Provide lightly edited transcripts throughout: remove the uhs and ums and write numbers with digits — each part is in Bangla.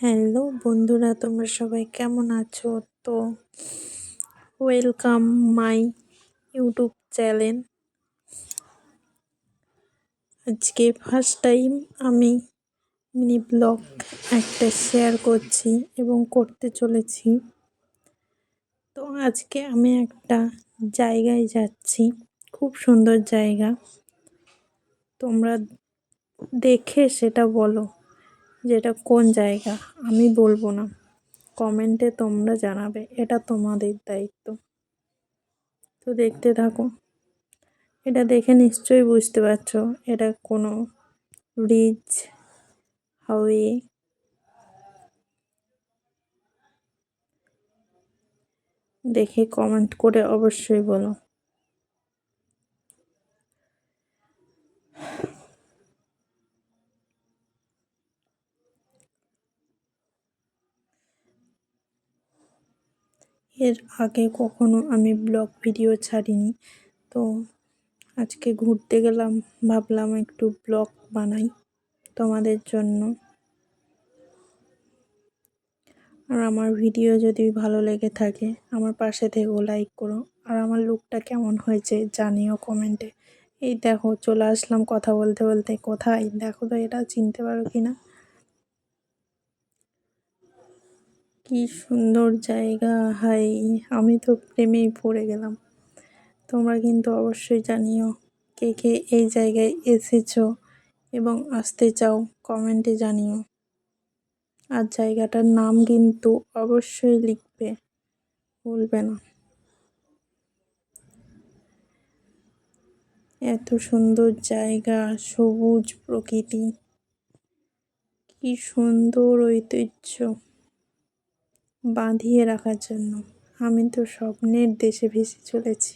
হ্যালো বন্ধুরা, তোমরা সবাই কেমন আছো? তো ওয়েলকাম মাই ইউটিউব চ্যানেল। আজকে ফার্স্ট টাইম আমি মিনি ব্লগ একটা শেয়ার করছি এবং করতে চলেছি। তো আজকে আমি একটা জায়গায় যাচ্ছি, খুব সুন্দর জায়গা। তোমরা দেখে সেটা বলো যে এটা কোন জায়গা। আমি বলবো না, কমেন্টে তোমরা জানাবে, এটা তোমাদের দায়িত্ব। তো দেখতে থাকো। এটা দেখে নিশ্চয়ই বুঝতে পারছো এটা কোনো ব্রিজ, হাইওয়ে। দেখে কমেন্ট করে অবশ্যই বলো। এর আগে কখনো আমি ব্লগ ভিডিও ছাড়িনি, তো আজকে ঘুরতে গেলাম, ভাবলাম একটু ব্লগ বানাই তোমাদের জন্য। আর আমার ভিডিও যদি ভালো লেগে থাকে আমার পাশে থেকেও লাইক করো। আর আমার লুকটা কেমন হয়েছে জানিও কমেন্টে। এই দেখো চলে আসলাম কথা বলতে বলতে। কোথায় দেখো তো, এটা চিনতে পারো কিনা? কি সুন্দর জায়গা! হাই, আমি তো প্রেমেই পড়ে গেলাম। তোমরা কিন্তু অবশ্যই জানিও কে কে এই জায়গায় এসেছো এবং আসতে চাও, কমেন্টে জানিও। আর জায়গাটার নাম কিন্তু অবশ্যই লিখবে, ভুলবে না। এত সুন্দর জায়গা, সবুজ প্রকৃতি, কি সুন্দর ঐতিহ্য বাঁধিয়ে রাখার জন্য। আমি তো স্বপ্নের দেশে ভেসে চলেছি।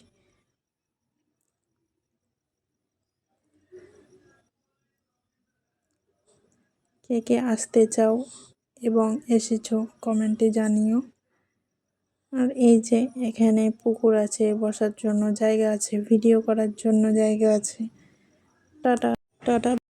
কে কে আসতে চাও এবং এসেছো কমেন্টে জানিও। আর এই যে এখানে পুকুর আছে, বসার জন্য জায়গা আছে, ভিডিও করার জন্য জায়গা আছে। Tata tata.